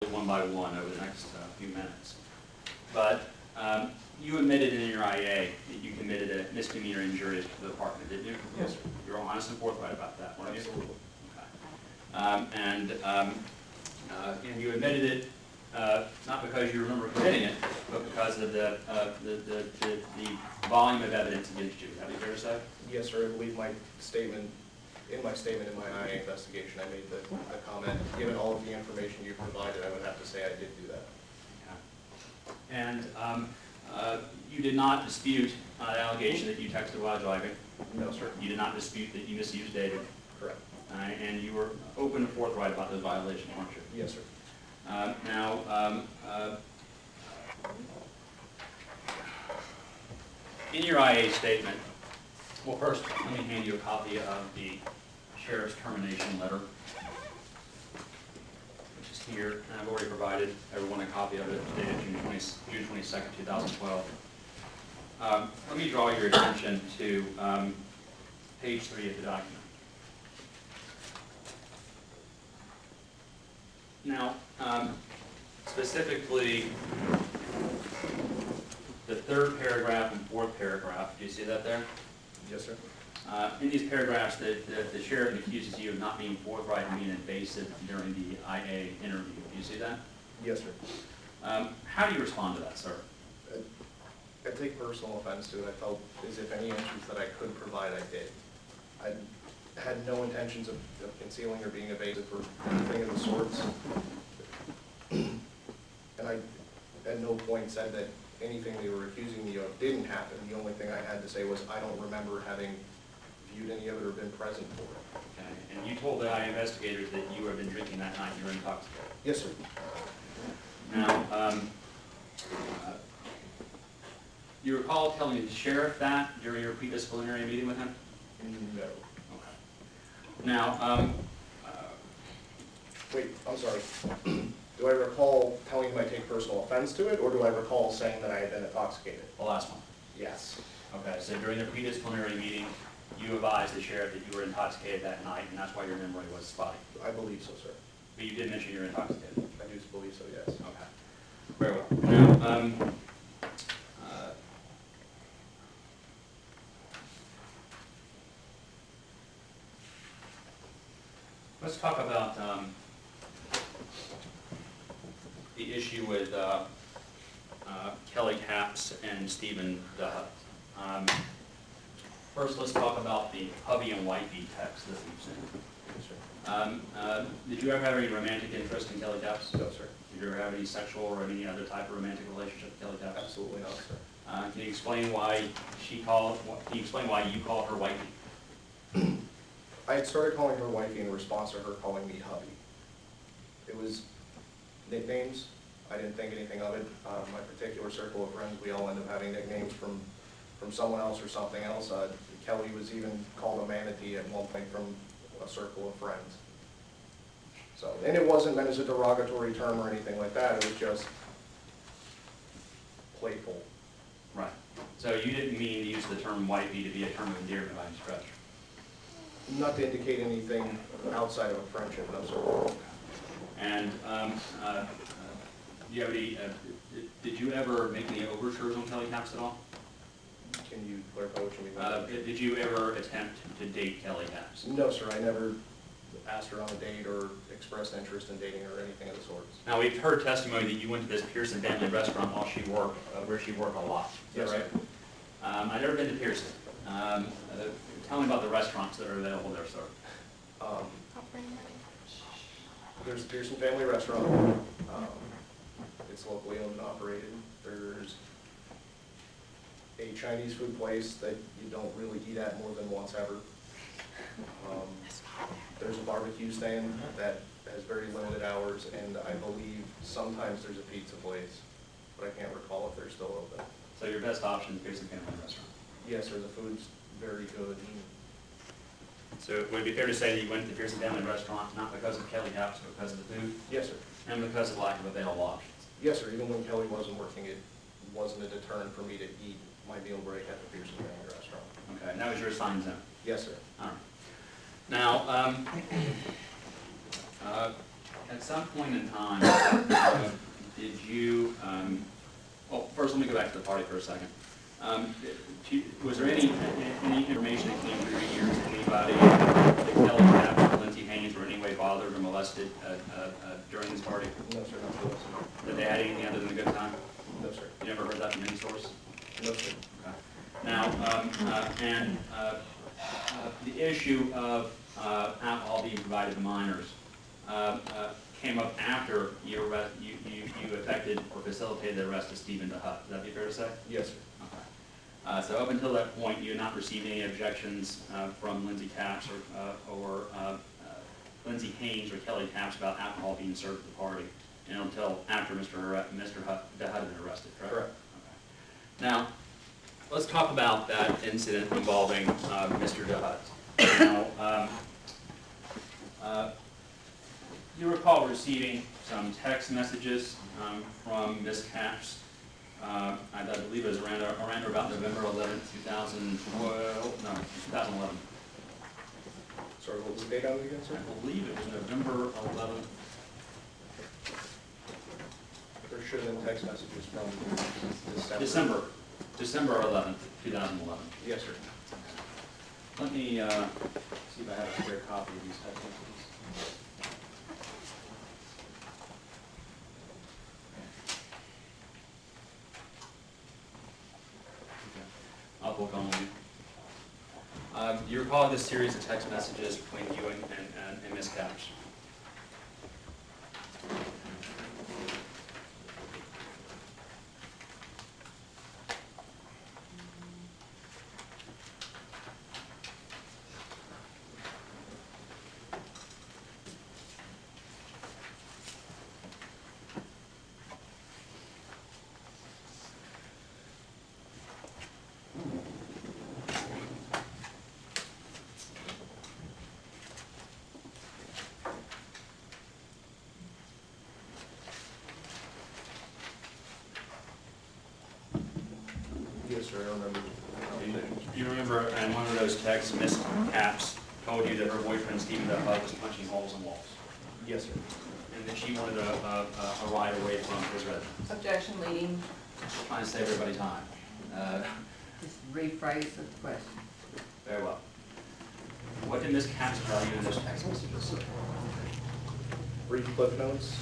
one by one over the next few minutes. But you admitted in your IA that you committed a misdemeanor injury to the department, didn't you? Yes, sir. You were honest and forthright about that, weren't you? Absolutely. Okay. And you admitted it not because you remember committing it, but because of the volume of evidence against you. Is that fair to say? Yes, sir. I believe my statement in my IA investigation, I made the comment, given all of the information you provided, I would have to say I did do that. Yeah. And you did not dispute the allegation that you texted while driving? No, sir. You did not dispute that you misused data? Correct. And you were open and forthright about those violations, weren't you? Yes, sir. In your IA statement, well, first, let me hand you a copy of the sheriff's termination letter, which is here, and I've already provided everyone a copy of it, dated June 22nd, 2012. Let me draw your attention to page 3 of the document. Now, specifically, the third paragraph and fourth paragraph, do you see that there? Yes, sir. In these paragraphs, the sheriff accuses you of not being forthright and being invasive during the IA interview. Do you see that? Yes, sir. How do you respond to that, sir? I take personal offense to it. I felt as if any answers that I could provide, I did. I had no intentions of concealing or being evasive or anything of the sorts. And I at no point said that anything they were accusing me of didn't happen. The only thing I had to say was I don't remember having viewed any of it or been present for it. Okay. And you told the IA investigators that you had been drinking that night and you were intoxicated? Yes, sir. Now, you recall telling the sheriff that during your pre-disciplinary meeting with him? No. Okay. Now, wait, I'm sorry. Do I recall telling him I take personal offense to it, or do I recall saying that I had been intoxicated? the last one. Yes. Okay, so during the pre-disciplinary meeting, you advised the sheriff that you were intoxicated that night, and that's why your memory was spotty. I believe so, sir. But you did mention you were intoxicated. I do believe so, yes. Okay. Very well. Now, let's talk about the issue with Kelly Capps and Stephen Duhut. First, let's talk about the hubby and wifey text that we've seen. Yes, sir. Did you ever have any romantic interest in Kelly Capps? No, sir. Did you ever have any sexual or any other type of romantic relationship with Kelly Capps? Absolutely not, sir. Can you explain why can you explain why you call her wifey? I had started calling her wifey in response to her calling me hubby. It was nicknames. I didn't think anything of it. My particular circle of friends, we all end up having nicknames from someone else or something else. Kelly was even called a manatee at one point from a circle of friends. So, and it wasn't meant as a derogatory term or anything like that. It was just playful. Right. So you didn't mean to use the term wifey to be a term of endearment by any stretch? Not to indicate anything outside of a friendship, no, sir. And do you have any, did you ever make any overtures on Kelly Capps at all? Can you clarify what you mean by that? Did you ever attempt to date Kelly Capps? No, sir. I never asked her on a date or expressed interest in dating her or anything of the sorts. Now, we've heard testimony that you went to this Pearson family restaurant while she worked, where she worked a lot. Is that Yes, right? I've never been to Pearson. Tell me about the restaurants that are available there, sir. There's the Pearson Family Restaurant. It's locally owned and operated. There's a Chinese food place that you don't really eat at more than once ever. There's a barbecue stand that has very limited hours, and I believe sometimes there's a pizza place, but I can't recall if they're still open. So your best option is Pearson Family Restaurant. Yes, sir. The food's very good. So would it be fair to say that you went to the Pearson Family Restaurant not because of Kelly Capps, but because of the food? Yes, sir. And because of the lack of available options? Yes, sir. Even when Kelly wasn't working, it wasn't a deterrent for me to eat my meal break at the Pearson Family Restaurant. Okay, and that was your assigned zone? Yes, sir. All right. Now, At some point in time, did you, well, first let me go back to the party for a second. Was there any information that came through your ears that anybody, that Kelly Capps or Lindsay Haynes were in any way bothered or molested during this party? No, sir, not for this. That they had anything other than a good time? No, sir. You never heard that from any source? No, sir. Okay. Now, the issue of alcohol being provided to minors came up after you effected or facilitated the arrest of Stephen DeHutt. Would that be fair to say? Yes, sir. Okay. So up until that point, you had not received any objections from Lindsay Capps or Lindsay Haynes or Kelly Capps about alcohol being served at the party, and until after Mr. DeHutt had been arrested, correct? Correct. Okay. Now, let's talk about that incident involving Mr. DeHutt. Now, you recall receiving some text messages from Ms. Capps. I believe it was around or about November 11th, 2011. Sorry, what was the date on it again, sir? I believe it was November 11th. There should have been text messages from December. December 11th, 2011. Yes, sir. Let me see if I have a clear copy of these text messages. I'll book on with you. You recall this series of text messages between you and Ms. Capps? Yes, sir, I remember. You remember in one of those texts, Ms. Capps told you that her boyfriend, Stephen DeHutt, was punching holes in walls, Yes, sir. and that she wanted a ride away from his residence. Objection, leading. Just trying to save everybody time. Just rephrase the question. Very well. What did Ms. Capps tell you in those text messages? Brief cliff notes.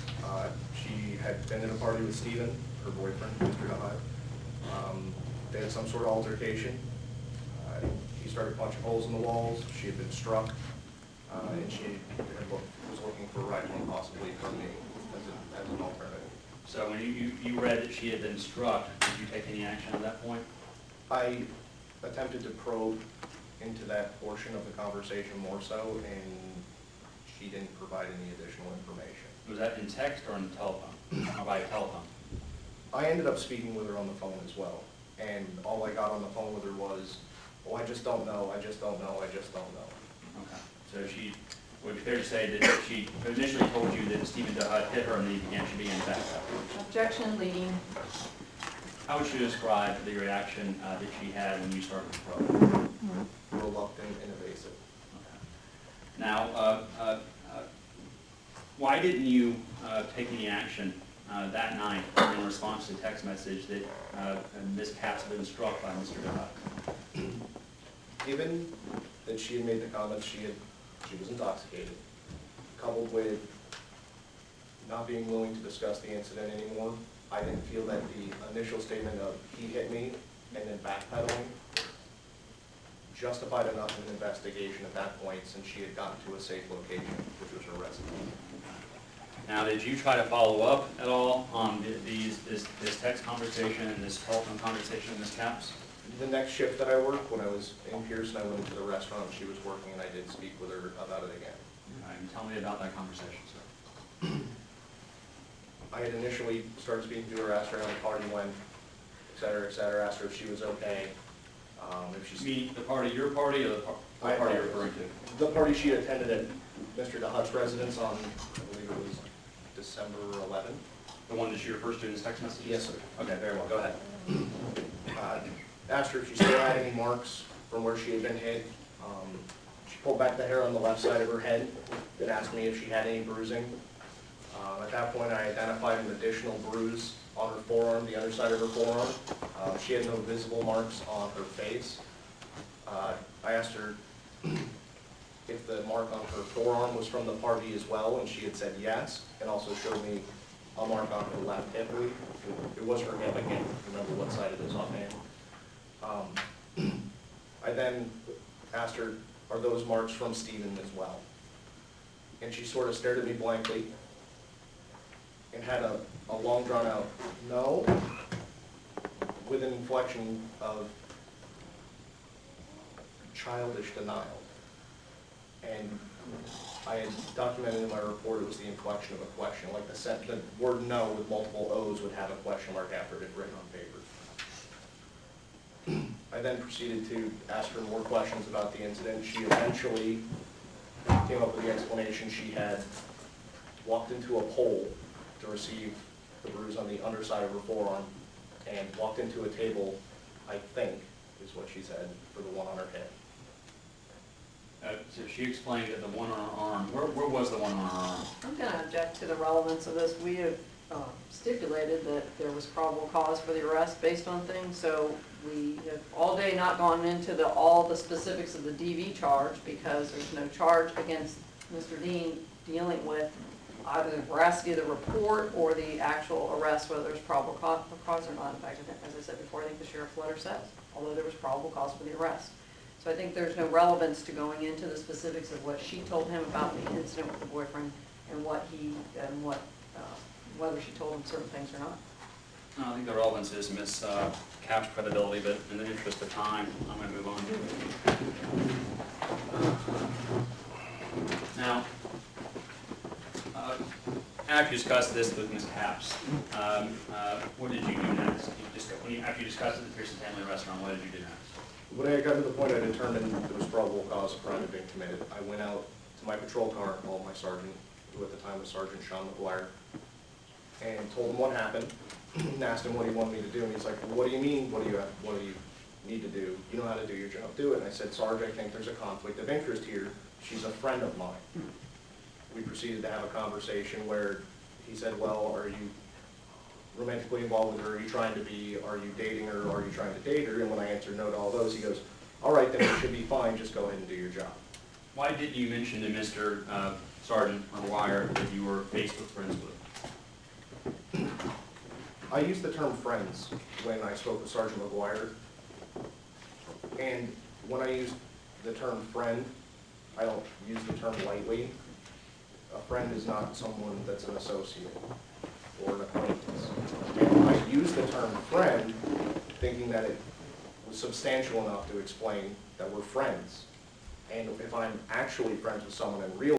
She had been at a party with Stephen, her boyfriend, Mr. DeHutt. They had some sort of altercation. He started punching holes in the walls. She had been struck, and she was looking for a ride home, possibly from me, as an alternative. So when you read that she had been struck, did you take any action at that point? I attempted to probe into that portion of the conversation more so, and she didn't provide any additional information. Was that in text or on telephone, or by telephone? I ended up speaking with her on the phone as well, and all I got on the phone with her was, oh, I just don't know, I just don't know, I just don't know. Okay. So she, would it be fair to say that she initially told you that Stephen DeHutt hit her and then he began to be in back? Objection, leading. How would you describe the reaction that she had when you started the probe? Reluctant and evasive. Okay. Now, why didn't you take any action that night in response to the text message that Ms. Capps had been struck by Mr. DeHutt? Given that she had made the comment she was intoxicated, coupled with not being willing to discuss the incident anymore, I didn't feel that the initial statement of he hit me and then backpedaling justified enough of an investigation at that point, since she had gotten to a safe location, which was her residence. Now, did you try to follow up at all on this text conversation and this telephone conversation with Ms. Capps? The next shift that I worked, when I was in Pearson, I went into the restaurant, she was working, and I did speak with her about it again. All right, and tell me about that conversation, sir. I had initially started speaking to her, asked her how the party went, et cetera, asked her if she was okay. If she's The party, your party, or the party you're referring to? the party she attended at Mr. DeHutt's residence on, I believe it was December 11th. The one that she refers to in this text message? Yes, sir. Okay, very well, go ahead. Asked her if she still had any marks from where she had been hit. She pulled back the hair on the left side of her head, then asked me if she had any bruising. At that point, I identified an additional bruise on her forearm, the underside of her forearm. She had no visible marks on her face. I asked her if the mark on her forearm was from the party as well, and she had said yes, and also showed me a mark on her left hip. It was her hip, I can't remember what side it is offhand. I then asked her, are those marks from Stephen as well? And she sort of stared at me blankly and had a long drawn out no, with an inflection of childish denial. And I had documented in my report it was the inflection of a question, like the word no with multiple O's would have a question mark after it written on paper. I then proceeded to ask her more questions about the incident. She eventually came up with the explanation she had walked into a pole to receive the bruise on the underside of her forearm and walked into a table, I think, is what she said, for the one on her head. So she explained that the one on her arm, where was the one on her arm? I'm going to object to the relevance of this. We have stipulated that there was probable cause for the arrest based on things, so we have all day not gone into all the specifics of the DV charge because there's no charge against Mr. Deane dealing with either the veracity of the report or the actual arrest, whether there's probable cause or not. In fact, as I said before, I think the sheriff's letter says, although there was probable cause for the arrest. So I think there's no relevance to going into the specifics of what she told him about the incident with the boyfriend and whether she told him certain things or not. No, I think the relevance is Ms. Capps' credibility, but in the interest of time, I'm going to move on. Now, after you discussed this with Ms. Capps, what did you do next? After you discussed it at the Pearson Family Restaurant, what did you do next? When I got to the point I determined there was probable cause a crime had been committed, I went out to my patrol car and called my sergeant, who at the time was Sergeant Sean McGuire, and told him what happened, and asked him what he wanted me to do, and he's like, well, what do you mean, what do you need to do? You know how to do your job, do it. And I said, Sarge, I think there's a conflict of interest here. She's a friend of mine. We proceeded to have a conversation where he said, well, are you romantically involved with her? Are you trying to be? Are you dating her? Are you trying to date her? And when I answered no to all those, he goes, all right, then it should be fine. Just go ahead and do your job. Why didn't you mention to Mr. Sergeant McGuire that you were Facebook friends with? I used the term friends when I spoke with Sergeant McGuire. And when I use the term friend, I don't use the term lightly. A friend is not someone that's an associate or an acquaintance. And I use the term friend thinking that it was substantial enough to explain that we're friends. And if I'm actually friends with someone in real